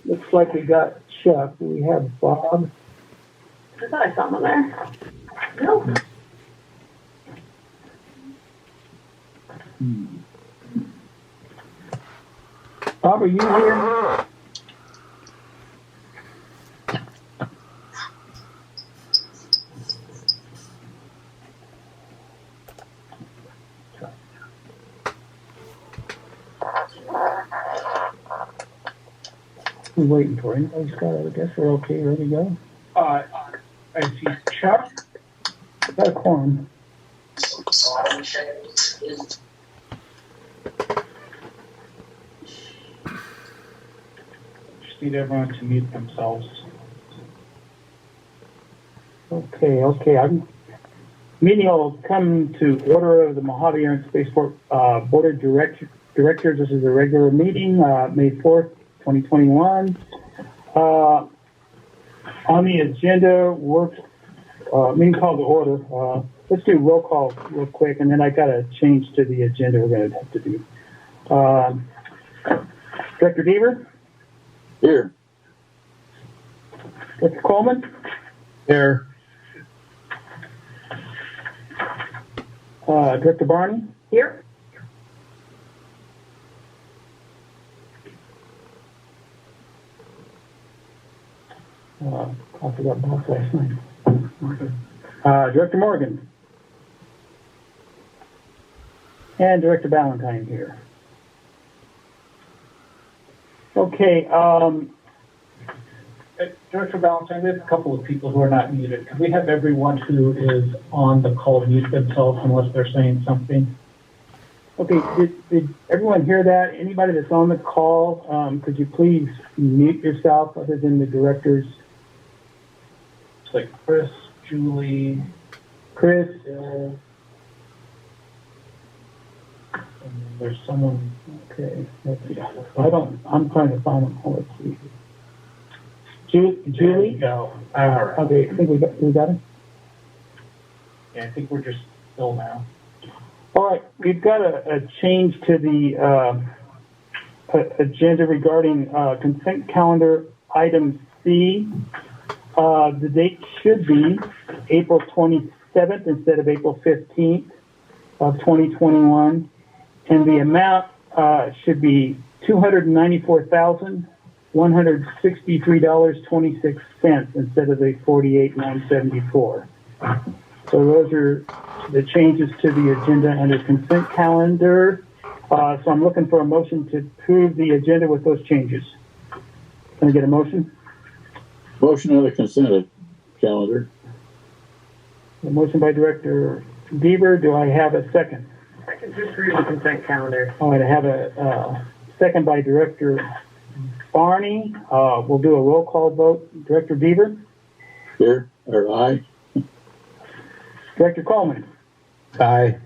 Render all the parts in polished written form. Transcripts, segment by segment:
Looks like we got Chuck. We have Bob. I thought I saw him on there. No. Bob, are you here? We're waiting for anybody, Scott. I guess we're okay, ready to go. I see Chuck. Got a quorum. Just need everyone to mute themselves. Okay. Meeting will come to order of the Mojave Air and Spaceport Board of Directors. This is a regular meeting, May 4th, 2021. On the agenda, meeting call to order. Let's do roll call real quick, and then I got a change to the agenda we're going to have to do. Director Deaver? Here. Director Coleman? Here. Director Barney? Here. I forgot Bob's last name. Director Morgan. And Director Balentine here. Okay, Director Balentine, we have a couple of people who are not muted. Can we have everyone who is on the call mute themselves unless they're saying something? okay, did everyone hear that? Anybody that's on the call, could you please mute yourself other than the directors? It's like Chris, Julie, Chris? Bill, and there's someone. Okay, let's see. I'm trying to find them. Oh, let's see. There Julie? you go. All right. Okay, I think we got it. Yeah, I think we're just Bill now. All right, we've got a change to the agenda regarding consent calendar item C. The date should be April 27th instead of April 15th of 2021, and the amount should be $294,163.26 instead of the $48,974. So those are the changes to the agenda under consent calendar. So I'm looking for a motion to approve the agenda with those changes. Can I get a motion? Motion on the consent calendar. A motion by Director Deaver. Do I have a second? Second to approve the consent calendar. All right, I have a second by Director Barney. We'll do a roll call vote. Director Deaver? Here, or aye. Director Coleman? Aye.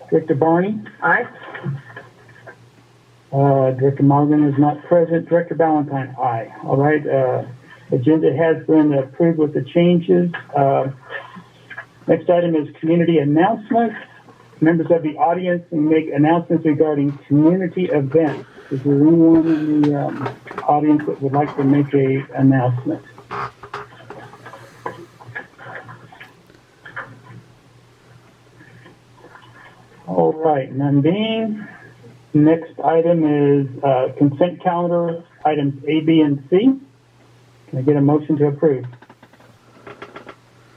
Director Barney? Aye. Director Morgan is not present. Director Balentine? Aye. All right, agenda has been approved with the changes. Next item is community announcements. Members of the audience can make announcements regarding community events. Is there anyone in the audience that would like to make an announcement? All right, none being. Next item is consent calendar, items A, B, and C. Can I get a motion to approve?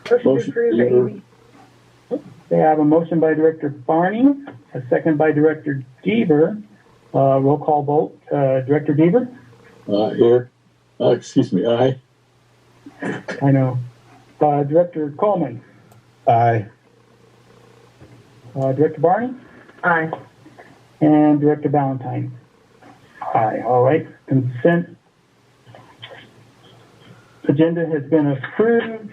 Motion to approve the AV. They have a motion by Director Barney, a second by Director Deaver. Roll call vote. Director Deaver? Here. Excuse me, aye. I know. Director Coleman? Aye. Director Barney? Aye. And Director Balentine? Aye. All right. Consent agenda has been approved.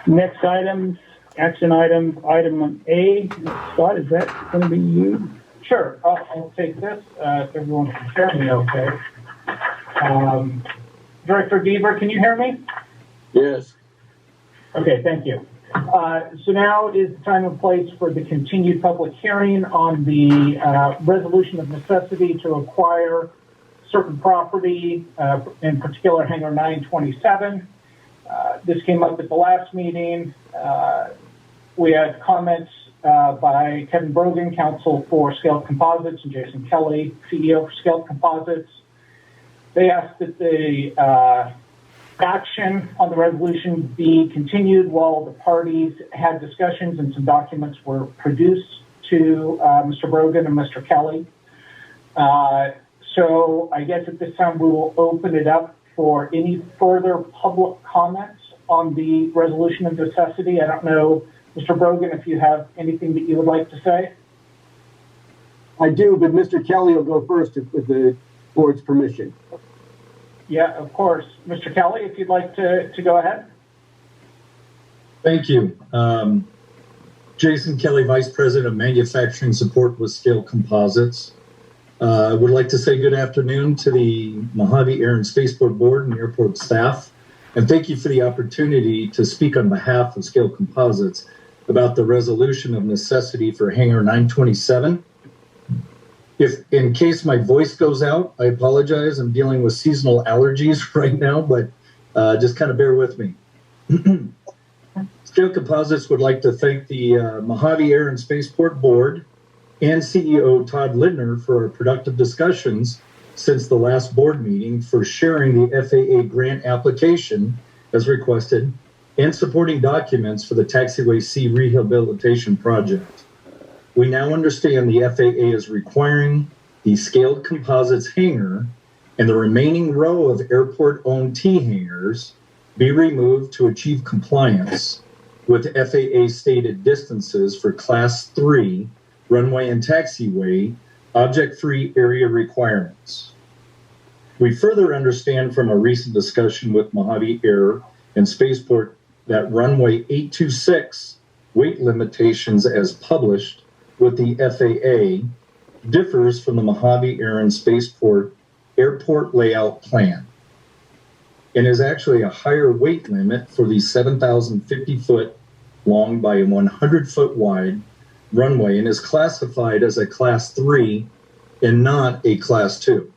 Next items, action items, item A. Scott, is that going to be you? Sure, I'll take this if everyone can hear me okay. Director Deaver, can you hear me? Yes. Okay, thank you. So now is the time and place for the continued public hearing on the resolution of necessity to acquire certain property, in particular Hangar 927. This came up at the last meeting. We had comments by Kevin Brogan, counsel for Scaled Composites, and Jason Kelly, CEO for Scaled Composites. They asked that the action on the resolution be continued while the parties had discussions and some documents were produced to Mr. Brogan and Mr. Kelly. So I guess at this time we will open it up for any further public comments on the resolution of necessity. I don't know, Mr. Brogan, if you have anything that you would like to say. I do, but Mr. Kelly will go first with the board's permission. Yeah, of course. Mr. Kelly, if you'd like to go ahead. Thank you. Jason Kelly, Vice President of Manufacturing Support with Scaled Composites. I would like to say good afternoon to the Mojave Air and Spaceport Board and airport staff, and thank you for the opportunity to speak on behalf of Scaled Composites about the resolution of necessity for Hangar 927. If in case my voice goes out, I apologize. I'm dealing with seasonal allergies right now, but just kind of bear with me. Scaled Composites would like to thank the Mojave Air and Spaceport Board and CEO Todd Lindner for our productive discussions since the last board meeting, for sharing the FAA grant application as requested and supporting documents for the Taxiway C rehabilitation project. We now understand the FAA is requiring the Scaled Composites hangar and the remaining row of airport-owned T hangars be removed to achieve compliance with FAA stated distances for Class 3 runway and taxiway object-free area requirements. We further understand from a recent discussion with Mojave Air and Spaceport that runway 826 weight limitations as published with the FAA differs from the Mojave Air and Spaceport airport layout plan and is actually a higher weight limit for the 7,050 foot long by 100 foot wide runway and is classified as a Class 3 and not a Class 2.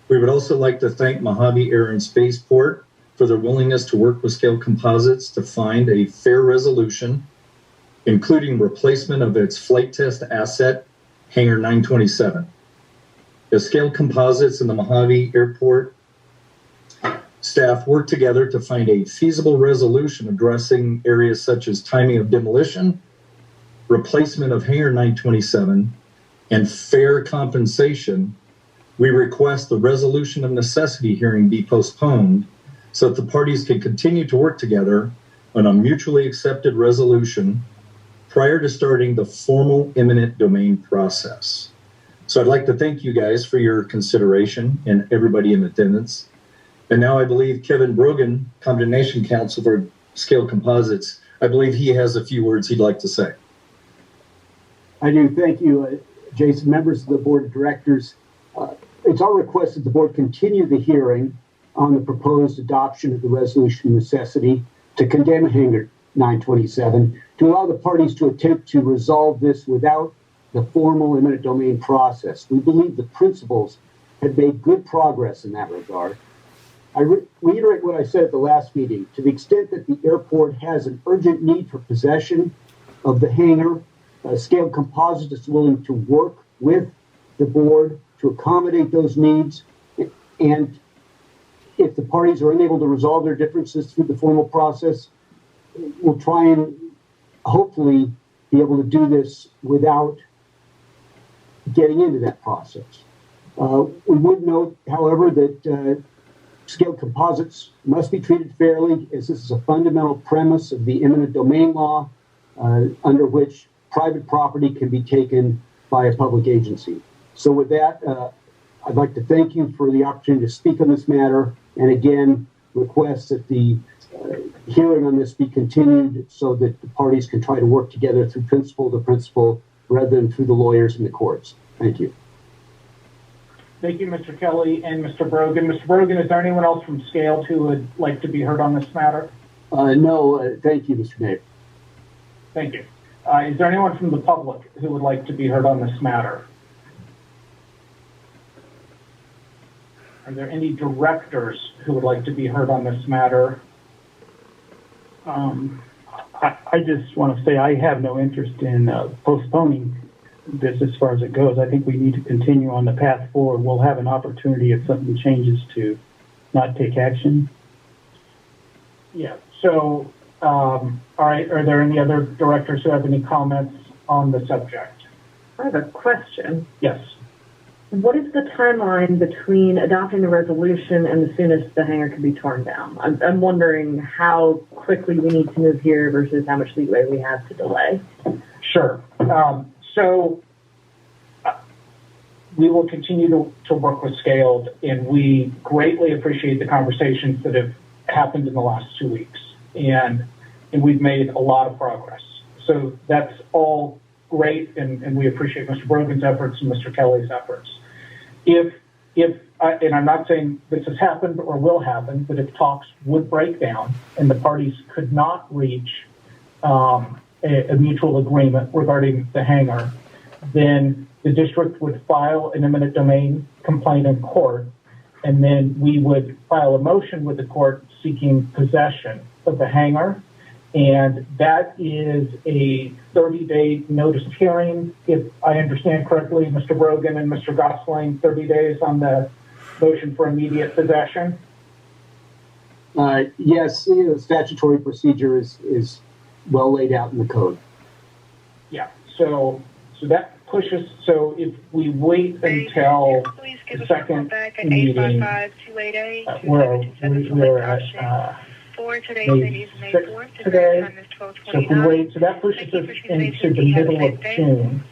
We would also like to thank Mojave Air and Spaceport for their willingness to work with Scaled Composites to find a fair resolution, including replacement of its flight test asset, Hangar 927. As Scaled Composites and the Mojave Airport staff work together to find a feasible resolution addressing areas such as timing of demolition, replacement of Hangar 927, and fair compensation, we request the resolution of necessity hearing be postponed so that the parties can continue to work together on a mutually accepted resolution prior to starting the formal eminent domain process. So I'd like to thank you guys for your consideration and everybody in attendance. And now I believe Kevin Brogan, Condemnation Counsel for Scaled Composites, I believe he has a few words he'd like to say. I do. Thank you, Jason. Members of the board of directors, it's our request that the board continue the hearing on the proposed adoption of the resolution of necessity to condemn Hangar 927, to allow the parties to attempt to resolve this without the formal eminent domain process. We believe the principals have made good progress in that regard. I reiterate what I said at the last meeting. To the extent that the airport has an urgent need for possession of the hangar, Scaled Composites is willing to work with the board to accommodate those needs. And if the parties are unable to resolve their differences through the formal process, we'll try and hopefully be able to do this without getting into that process. We would note, however, that Scaled Composites must be treated fairly, as this is a fundamental premise of the eminent domain law, under which private property can be taken by a public agency. So with that, I'd like to thank you for the opportunity to speak on this matter, and again, request that the hearing on this be continued so that the parties can try to work together through principle to principle rather than through the lawyers and the courts. Thank you. Thank you, Mr. Kelly and Mr. Brogan. Mr. Brogan, is there anyone else from Scaled who would like to be heard on this matter? No, thank you, Mr. Nave. Thank you. Is there anyone from the public who would like to be heard on this matter? Are there any directors who would like to be heard on this matter? I just want to say I have no interest in postponing this as far as it goes. I think we need to continue on the path forward. We'll have an opportunity if something changes to not take action. Yeah, so, all right, are there any other directors who have any comments on the subject? I have a question. Yes. What is the timeline between adopting the resolution and the soonest the hangar can be torn down? I'm wondering how quickly we need to move here versus how much leeway we have to delay. Sure. We will continue to work with Scaled, and we greatly appreciate the conversations that have happened in the last 2 weeks, and we've made a lot of progress. So that's all great, and we appreciate Mr. Brogan's efforts and Mr. Kelly's efforts. If and I'm not saying this has happened or will happen, but if talks would break down and the parties could not reach a mutual agreement regarding the hangar, then the district would file an eminent domain complaint in court, and then we would file a motion with the court seeking possession of the hangar. And that is a 30-day notice of hearing. If I understand correctly, Mr. Brogan and Mr. Gosling, 30 days on the motion for immediate possession? Yes, statutory procedure is well laid out in the code. Yeah, so that pushes, so if we wait until the second meeting, we're at May 6th today, so if we wait, so that pushes us into the middle of June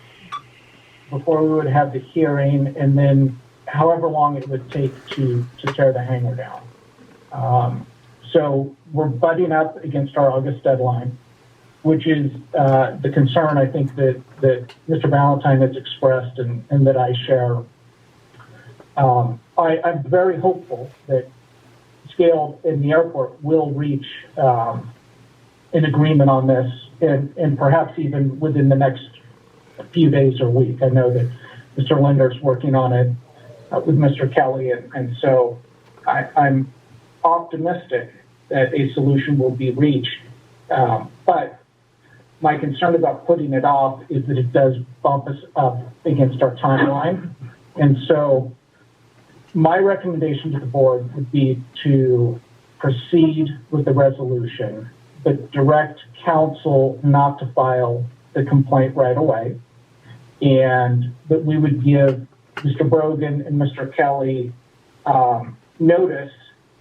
before we would have the hearing, and then however long it would take to tear the hangar down. So we're butting up against our August deadline, which is the concern I think that Mr. Balentine has expressed and that I share. I'm very hopeful that Scaled in the airport will reach an agreement on this, and perhaps even within the next few days or week. I know that Mr. Linder's working on it with Mr. Kelly, and so I'm optimistic that a solution will be reached. But my concern about putting it off is that it does bump us up against our timeline. And so my recommendation to the board would be to proceed with the resolution, but direct counsel not to file the complaint right away. And that we would give Mr. Brogan and Mr. Kelly notice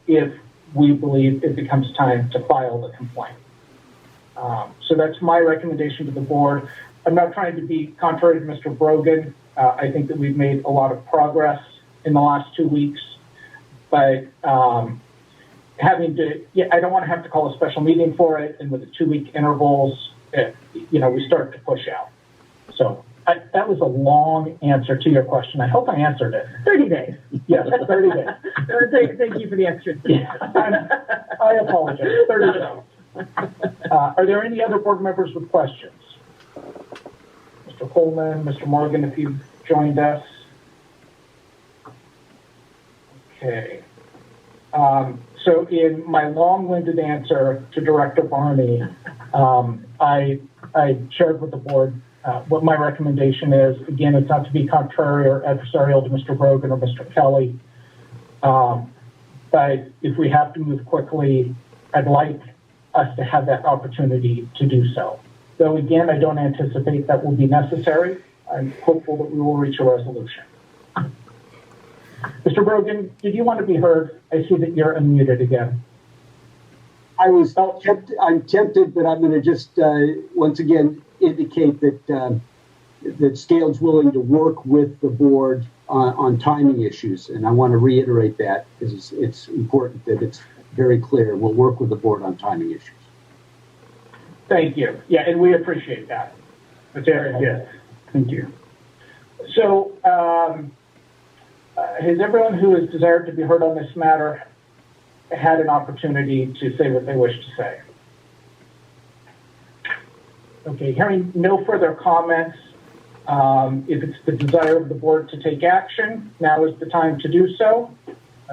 if we believe it becomes time to file the complaint. So that's my recommendation to the board. I'm not trying to be contrary to Mr. Brogan. I think that we've made a lot of progress in the last 2 weeks, but I don't want to have to call a special meeting for it, and with the 2-week intervals, we start to push out. So that was a long answer to your question. I hope I answered it. 30 days. Yes, 30 days. Thank you for the extra. Yeah, I apologize. 30 days. Are there any other board members with questions? Mr. Coleman, Mr. Morgan, if you've joined us. Okay. So in my long-winded answer to Director Barney, I shared with the board what my recommendation is. Again, it's not to be contrary or adversarial to Mr. Brogan or Mr. Kelly. But if we have to move quickly, I'd like us to have that opportunity to do so. Though again, I don't anticipate that will be necessary. I'm hopeful that we will reach a resolution. Mr. Brogan, did you want to be heard? I see that you're unmuted again. I'm tempted, but I'm going to just once again indicate that Scaled's willing to work with the board on timing issues, and I want to reiterate that because it's important that it's very clear. We'll work with the board on timing issues. Thank you. Yeah, and we appreciate that. That's very good. Thank you. So, has everyone who has desired to be heard on this matter had an opportunity to say what they wish to say? Okay, hearing no further comments, if it's the desire of the board to take action, now is the time to do so.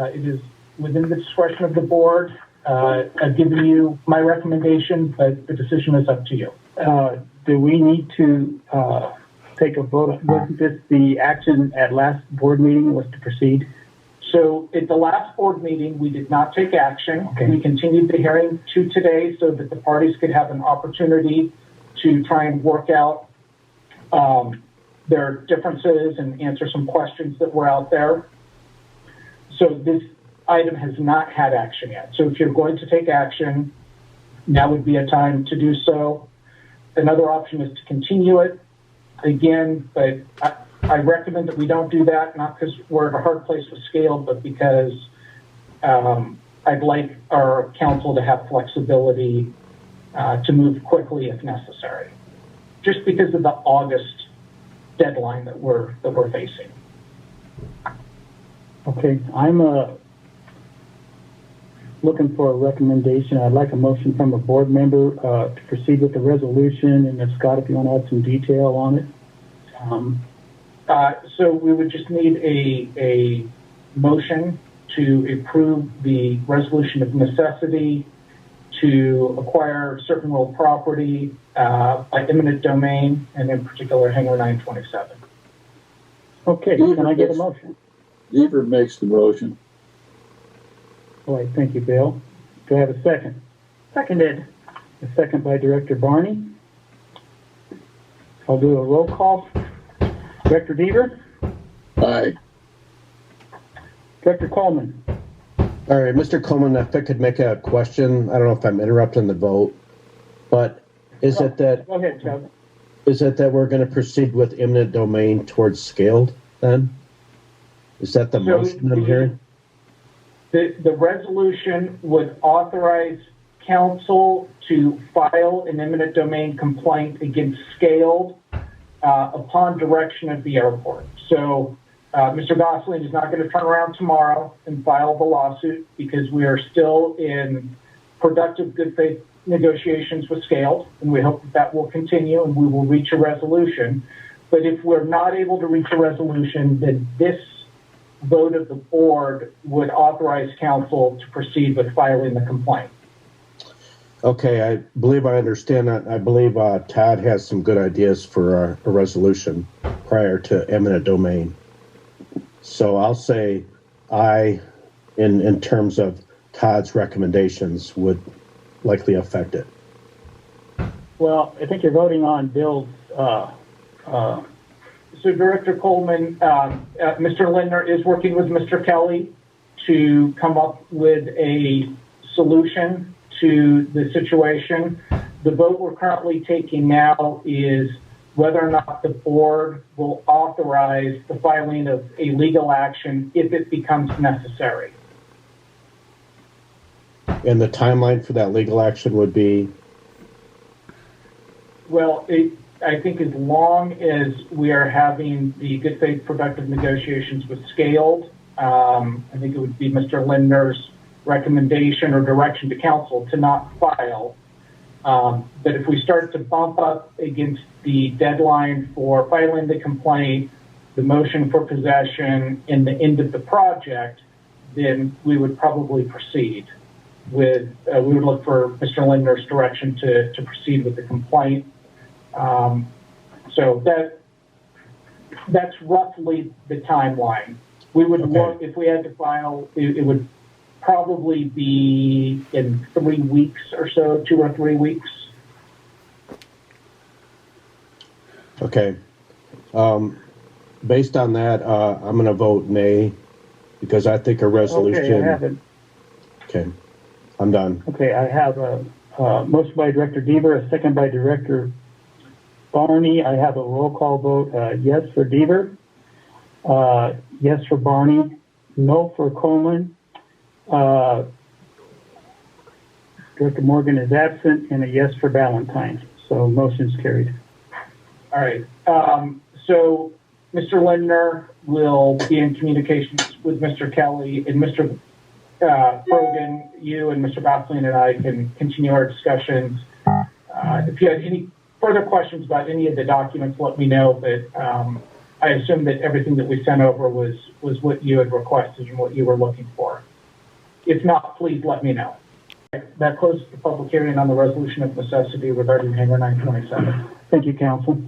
It is within the discretion of the board. I've given you my recommendation, but the decision is up to you. Do we need to take a vote? Wasn't this the action at last board meeting was to proceed? So at the last board meeting, we did not take action. Okay. We continued the hearing to today so that the parties could have an opportunity to try and work out their differences and answer some questions that were out there. So this item has not had action yet. So if you're going to take action, now would be a time to do so. Another option is to continue it again, but I recommend that we don't do that, not because we're at a hard place with Scaled, but because I'd like our council to have flexibility to move quickly if necessary, just because of the August deadline that we're facing. Okay, I'm looking for a recommendation. I'd like a motion from a board member to proceed with the resolution, and if Scott, if you want to add some detail on it. So we would just need a motion to approve the resolution of necessity to acquire certain real property by eminent domain, and in particular, Hangar 927. Okay, can I get a motion? Deaver makes the motion. All right, thank you, Bill. Do I have a second? Seconded. A second by Director Barney. I'll do a roll call. Director Deaver? Aye. Director Coleman? All right, Mr. Coleman, if I could make a question, I don't know if I'm interrupting the vote, but is it that Go ahead, Chuck. we're going to proceed with eminent domain towards Scaled then? Is that the motion I'm hearing? The resolution would authorize council to file an eminent domain complaint against Scaled upon direction of the airport. So Mr. Gosling is not going to turn around tomorrow and file the lawsuit because we are still in productive good faith negotiations with Scaled, and we hope that will continue and we will reach a resolution. But if we're not able to reach a resolution, then this vote of the board would authorize council to proceed with filing the complaint. Okay, I believe I understand that. I believe Todd has some good ideas for a resolution prior to eminent domain. So I'll say I, in terms of Todd's recommendations, would likely affect it. Well, I think you're voting on Bill's. So Director Coleman, Mr. Lindner is working with Mr. Kelly to come up with a solution to the situation. The vote we're currently taking now is whether or not the board will authorize the filing of a legal action if it becomes necessary. And the timeline for that legal action would be? Well, I think as long as we are having the good faith productive negotiations with Scaled, I think it would be Mr. Lindner's recommendation or direction to council to not file. But if we start to bump up against the deadline for filing the complaint, the motion for possession, and the end of the project, then we would probably proceed with, we would look for Mr. Lindner's direction to proceed with the complaint. So that's roughly the timeline. We would look, if we had to file, it would probably be in 3 weeks or so, 2 or 3 weeks. Okay. Based on that, I'm going to vote nay because I think a resolution. Okay, I have it. Okay, I'm done. Okay, I have a motion by Director Deaver, a second by Director Barney. I have a roll call vote. Yes for Deaver, yes for Barney, no for Coleman. Director Morgan is absent, and a yes for Balentine. So motion's carried. All right. So Mr. Lindner will be in communications with Mr. Kelly, and Mr. Brogan, you and Mr. Gosling and I can continue our discussions. If you have any further questions about any of the documents, let me know. But I assume that everything that we sent over was what you had requested and what you were looking for. If not, please let me know. That closes the public hearing on the resolution of necessity regarding Hangar 927. Thank you, Council.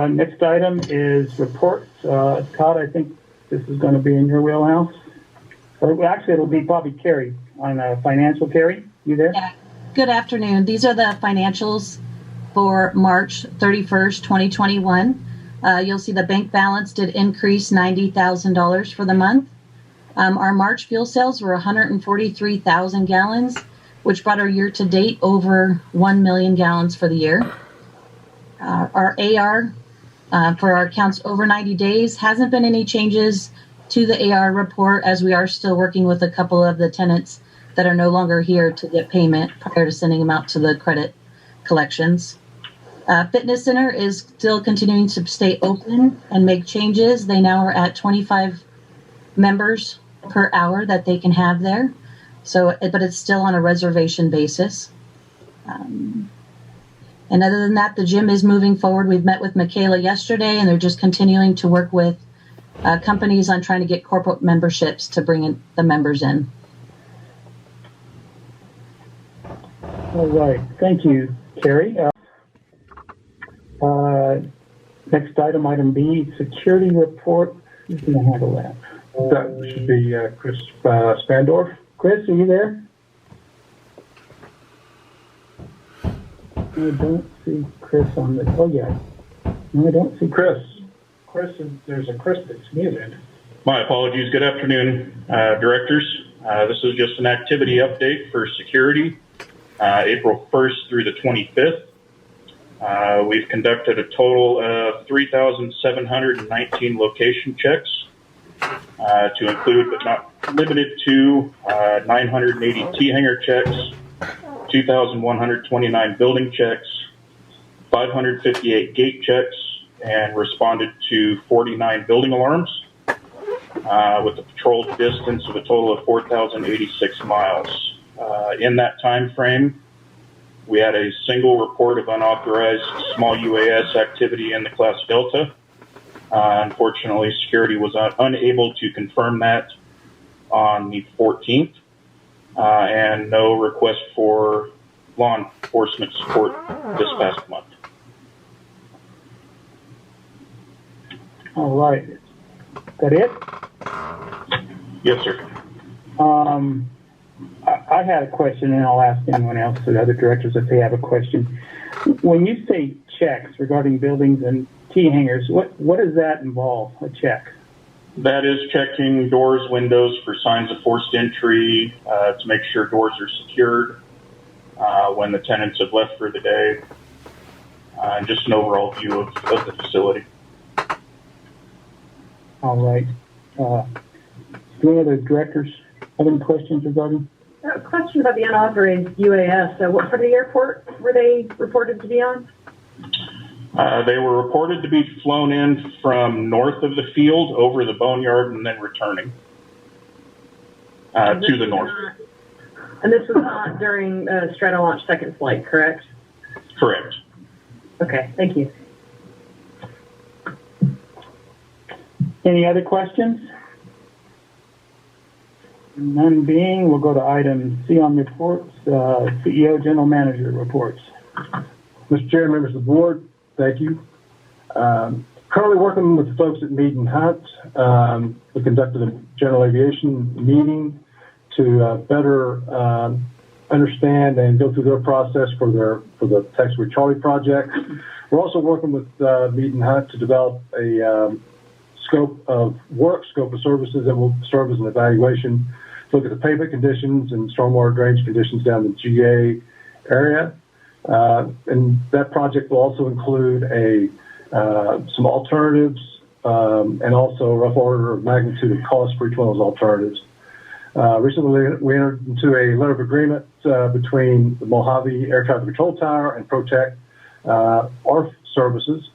Next item is reports. Todd, I think this is going to be in your wheelhouse. Or actually, it'll be probably Carrie on financial. Carrie, you there? Yeah. Good afternoon. These are the financials for March 31st, 2021. You'll see the bank balance did increase $90,000 for the month. Our March fuel sales were 143,000 gallons, which brought our year-to-date over 1 million gallons for the year. Our AR for our accounts over 90 days hasn't been any changes to the AR report, as we are still working with a couple of the tenants that are no longer here to get payment prior to sending them out to the credit collections. Fitness Center is still continuing to stay open and make changes. They now are at 25 members per hour that they can have there. So, but it's still on a reservation basis. And other than that, the gym is moving forward. We've met with Michaela yesterday, and they're just continuing to work with companies on trying to get corporate memberships to bring in the members in. All right. Thank you, Carrie. Next item, item B, security report. Who's going to handle that? That should be Chris Spandorf. Chris, are you there? I don't see Chris on the. Oh, yeah. No, I don't see Chris. There's a Chris that's muted. My apologies. Good afternoon, directors. This is just an activity update for security, April 1st through the 25th. We've conducted a total of 3,719 location checks, to include but not limited to 980 T-hanger checks, 2,129 building checks, 558 gate checks, and responded to 49 building alarms, with a patrolled distance of a total of 4,086 miles. In that time frame, we had a single report of unauthorized small UAS activity in the class Delta. Unfortunately, security was unable to confirm that on the 14th, and no request for law enforcement support this past month. All right. Is that it? Yes, sir. I had a question, and I'll ask anyone else, the other directors, if they have a question. When you say checks regarding buildings and T-hangers, what does that involve, a check? That is checking doors, windows for signs of forced entry, to make sure doors are secured when the tenants have left for the day, and just an overall view of the facility. All right. Do any other directors have any questions regarding? A question about the unauthorized UAS. What part of the airport were they reported to be on? They were reported to be flown in from north of the field over the boneyard and then returning to the north. And this was not during Stratolaunch second flight, correct? Correct. Okay, thank you. Any other questions? None being, we'll go to item C on reports, CEO, General Manager reports. Mr. Chair, members of the board, thank you. Currently working with the folks at Mead and Hunt. We conducted a general aviation meeting to better understand and go through their process for the Taxiway Charlie project. We're also working with Mead and Hunt to develop a scope of services that will serve as an evaluation, look at the pavement conditions and stormwater drainage conditions down the GA area. And that project will also include some alternatives and also a rough order of magnitude of cost for each one of those alternatives. Recently, we entered into a letter of agreement between the Mojave Air Traffic Control Tower and Protect ARF Services.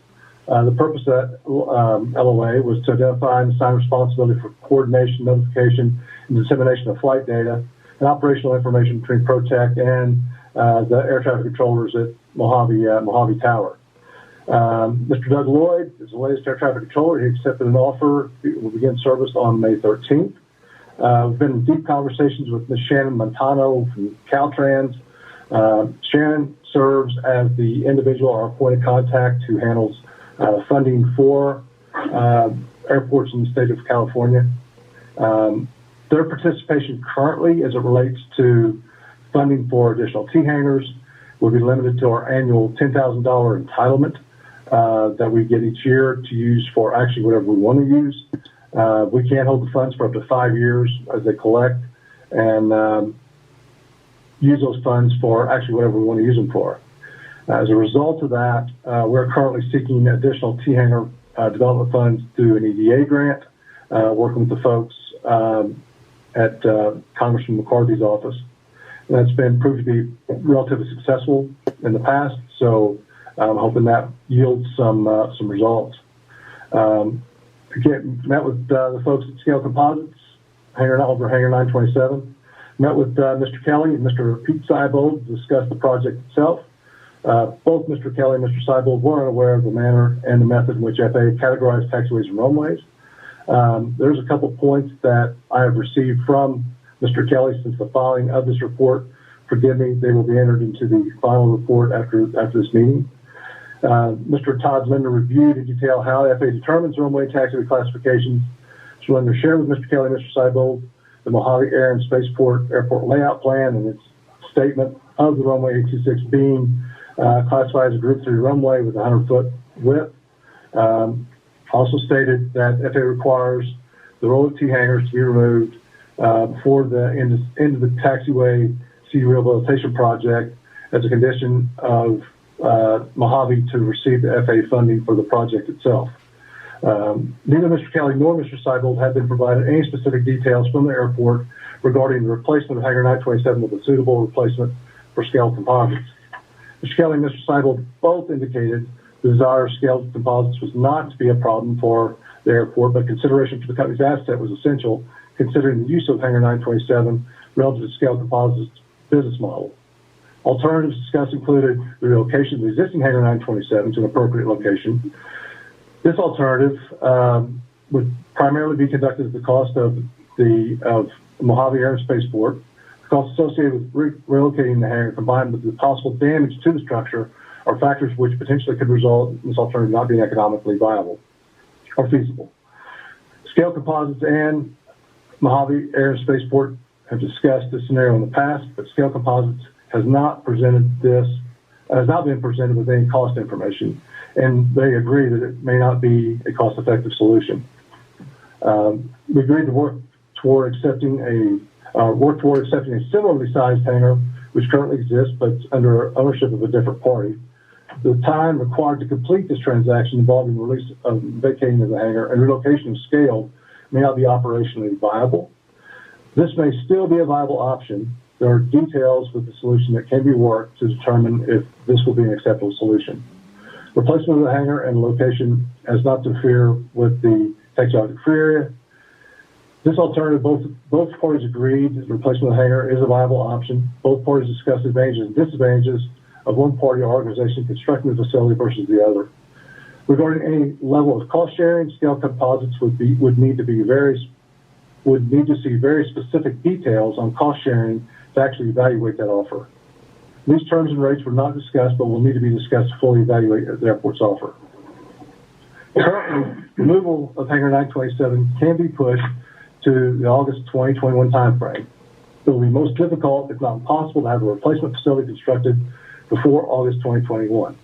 The purpose of that LOA was to identify and assign responsibility for coordination, notification, and dissemination of flight data and operational information between Protect and the air traffic controllers at Mojave Tower. Mr. Doug Lloyd is the latest air traffic controller. He accepted an offer. He will begin service on May 13th. We've been in deep conversations with Ms. Shannon Montano from Caltrans. Shannon serves as the individual, our point of contact, who handles funding for airports in the state of California. Their participation currently, as it relates to funding for additional T-hangars, will be limited to our annual $10,000 entitlement that we get each year to use for actually whatever we want to use. We can't hold the funds for up to 5 years as they collect and use those funds for actually whatever we want to use them for. As a result of that, we're currently seeking additional T-hanger development funds through an EDA grant, working with the folks at Congressman McCarthy's office. And that's been proved to be relatively successful in the past, so I'm hoping that yields some results. Again, met with the folks at Scaled Composites, Hangar 927. Met with Mr. Kelly and Mr. Pete Seibold to discuss the project itself. Both Mr. Kelly and Mr. Seibold were unaware of the manner and the method in which FAA categorized taxiways and runways. There's a couple points that I have received from Mr. Kelly since the filing of this report. Forgive me, they will be entered into the final report after this meeting. Mr. Todd Linder reviewed in detail how FAA determines runway and taxiway classifications. Mr. Linder shared with Mr. Kelly and Mr. Seibold the Mojave Air and Spaceport Airport Layout Plan and its statement of the runway 826 being classified as a Group 3 runway with a 100-foot width. Also stated that FAA requires the roll of T-hangars to be removed before the end of the Taxiway C rehabilitation project as a condition of Mojave to receive the FAA funding for the project itself. Neither Mr. Kelly nor Mr. Seibold have been provided any specific details from the airport regarding the replacement of Hangar 927 with a suitable replacement for Scaled Composites. Mr. Kelly and Mr. Seibold both indicated the desire of Scaled Composites was not to be a problem for the airport, but consideration for the company's asset was essential, considering the use of Hangar 927 relative to Scaled Composites' business model. Alternatives discussed included the relocation of the existing Hangar 927 to an appropriate location. This alternative would primarily be conducted at the cost of Mojave Air and Spaceport. The costs associated with relocating the hangar combined with the possible damage to the structure are factors which potentially could result in this alternative not being economically viable or feasible. Scaled Composites and Mojave Air and Spaceport have discussed this scenario in the past, but Scaled Composites has not been presented with any cost information, and they agree that it may not be a cost-effective solution. We agreed to work toward accepting a similarly sized hangar, which currently exists, but under ownership of a different party. The time required to complete this transaction involving the release of vacating of the hangar and relocation of Scaled may not be operationally viable. This may still be a viable option. There are details with the solution that can be worked to determine if this will be an acceptable solution. Replacement of the hangar and location has not to interfere with the taxiway free area. This alternative, both parties agreed that the replacement of the hangar is a viable option. Both parties discussed advantages and disadvantages of one party or organization constructing the facility versus the other. Regarding any level of cost sharing, Scaled Composites would need to see very specific details on cost sharing to actually evaluate that offer. These terms and rates were not discussed, but will need to be discussed to fully evaluate the airport's offer. Currently, removal of Hangar 927 can be pushed to the August 2021 timeframe. It will be most difficult, if not impossible, to have a replacement facility constructed before August 2021.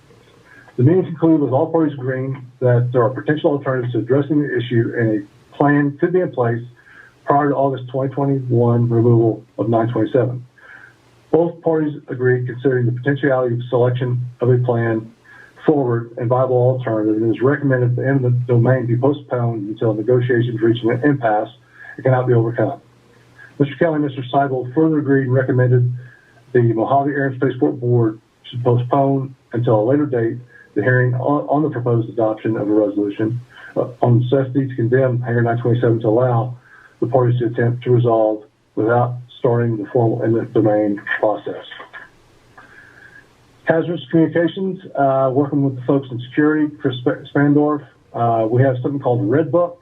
The meeting concluded with all parties agreeing that there are potential alternatives to addressing the issue, and a plan could be in place prior to August 2021 removal of 927. Both parties agreed considering the potentiality of selection of a plan forward and viable alternative, and it is recommended that the eminent domain be postponed until negotiations reach an impasse and cannot be overcome. Mr. Kelly and Mr. Seibold further agreed and recommended the Mojave Air and Spaceport Board should postpone until a later date the hearing on the proposed adoption of a resolution on necessity to condemn Hangar 927 to allow the parties to attempt to resolve without starting the formal eminent domain process. Hazardous communications, working with the folks in security, Chris Spandorf. We have something called the Red Book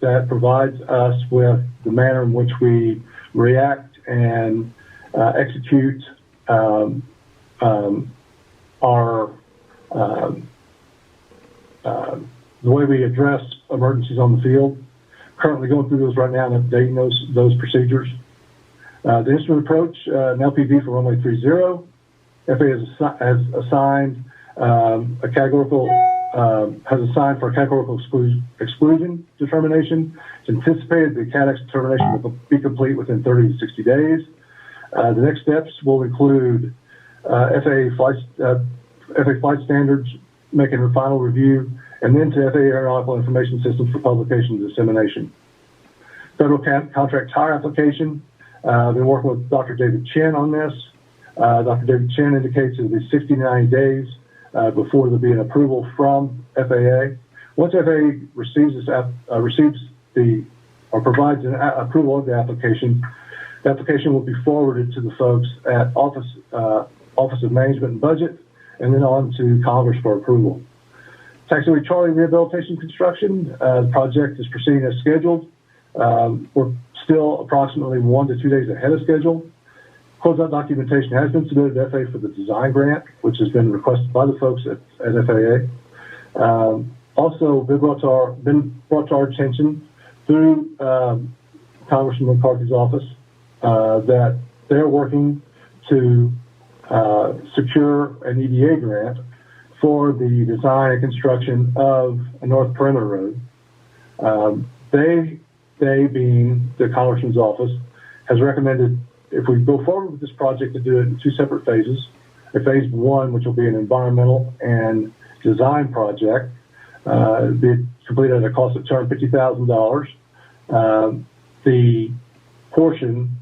that provides us with the manner in which we react and execute our the way we address emergencies on the field. Currently going through those right now and updating those procedures. The instrument approach, an LPV for runway 30. FAA has assigned a categorical for a categorical exclusion determination. It's anticipated the CADEX determination will be complete within 30 to 60 days. The next steps will include FAA flight standards, making a final review, and then to FAA Aeronautical Information Systems for publication and dissemination. Federal contract tire application. Been working with Dr. David Chen on this. Dr. David Chen indicates it'll be 60 to 90 days before there'll be an approval from FAA. Once FAA receives provides an approval of the application will be forwarded to the folks at Office of Management and Budget, and then on to Congress for approval. Taxiway Charlie rehabilitation construction. The project is proceeding as scheduled. We're still approximately 1 to 2 days ahead of schedule. Closeout documentation has been submitted to FAA for the design grant, which has been requested by the folks at FAA. Also been brought to our attention through Congressman McCarthy's office that they're working to secure an EDA grant for the design and construction of a North Perimeter Road. They being the Congressman's office, has recommended if we go forward with this project to do it in 2 separate phases. A phase 1, which will be an environmental and design project, be completed at a cost of $250,000. The portion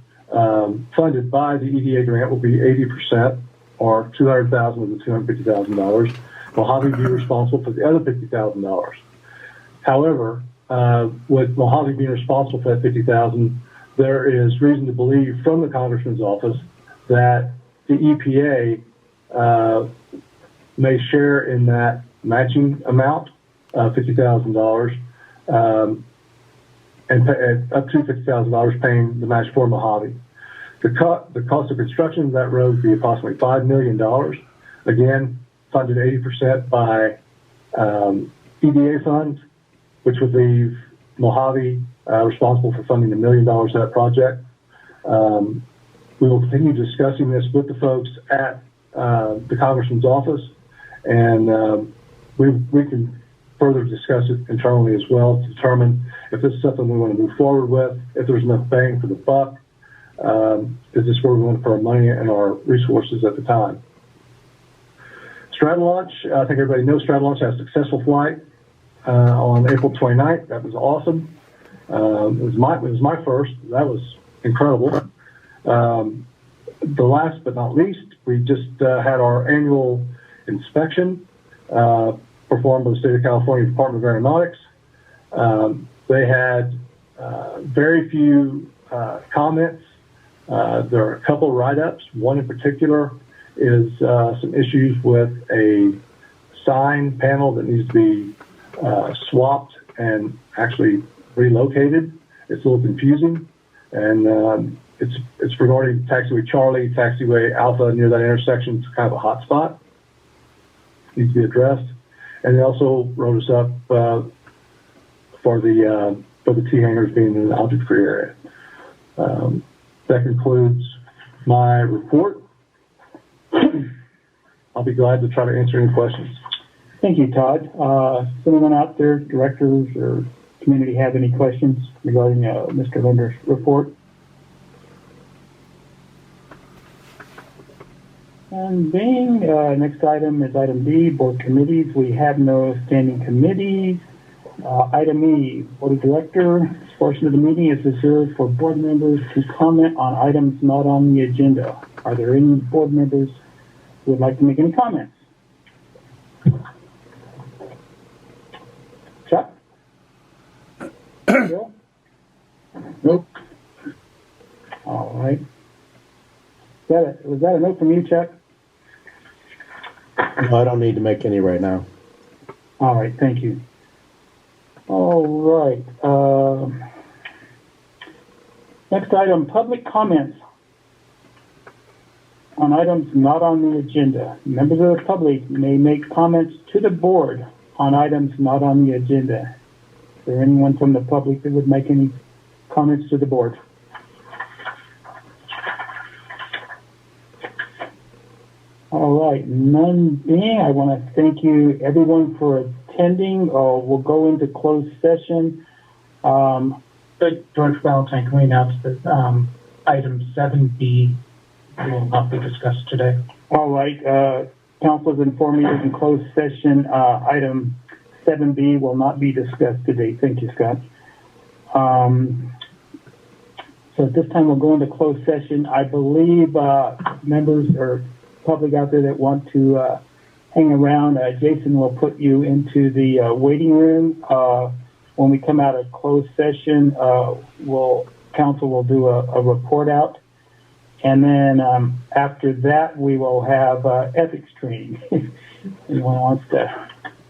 funded by the EDA grant will be 80%, or $200,000 of the $250,000. Mojave be responsible for the other $50,000. However, with Mojave being responsible for that $50,000, there is reason to believe from the Congressman's office that the EPA may share in that matching amount, $50,000, and pay, up to $50,000 paying the match for Mojave. The cost of construction of that road would be approximately $5 million. Again, funded 80% by EDA funds, which would leave Mojave responsible for funding $1 million of that project. We will continue discussing this with the folks at the Congressman's office, and we can further discuss it internally as well to determine if this is something we want to move forward with, if there's enough bang for the buck. Is this where we want to put our money and our resources at the time? Straddle launch, I think everybody knows Straddle launch had a successful flight on April 29th. That was awesome. It was my first. That was incredible. The last but not least, we just had our annual inspection performed by the State of California Department of Aeronautics. They had very few comments. There are a couple of write-ups. One in particular is some issues with a sign panel that needs to be swapped and actually relocated. It's a little confusing, and it's regarding Taxiway Charlie, Taxiway Alpha near that intersection. It's kind of a hot spot. Needs to be addressed. And they also wrote us up for the T hangars being in an object-free area. That concludes my report. I'll be glad to try to answer any questions. Thank you, Todd. Anyone out there, directors or community, have any questions regarding Mr. Linder's report? And being next item is item D, board committees. We have no standing committees. Item E, board of director. This portion of the meeting is reserved for board members to comment on items not on the agenda. Are there any board members who would like to make any comments? Chuck? Bill? Nope. All right. Was that a note from you, Chuck? No, I don't need to make any right now. All right, thank you. All right. Next item, public comments on items not on the agenda. Members of the public may make comments to the board on items not on the agenda. Is there anyone from the public that would make any comments to the board? All right, none being, I want to thank you everyone for attending. We'll go into closed session. George Balentine, can we announce that item 7B will not be discussed today? All right, council has informed me that in closed session, item 7B will not be discussed today. Thank you, Scott. So at this time, we'll go into closed session. I believe members or public out there that want to hang around, Jason will put you into the waiting room. When we come out of closed session, council will do a report out. And then after that, we will have ethics training. Anyone wants to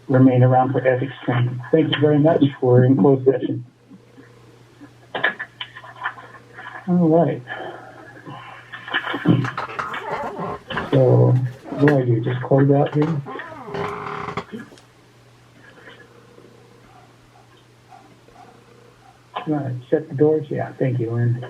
remain around for ethics training. Thank you very much. We're in closed session. All right. So what do I do? Just close out here? Right, shut the doors? Yeah, thank you, Lynn.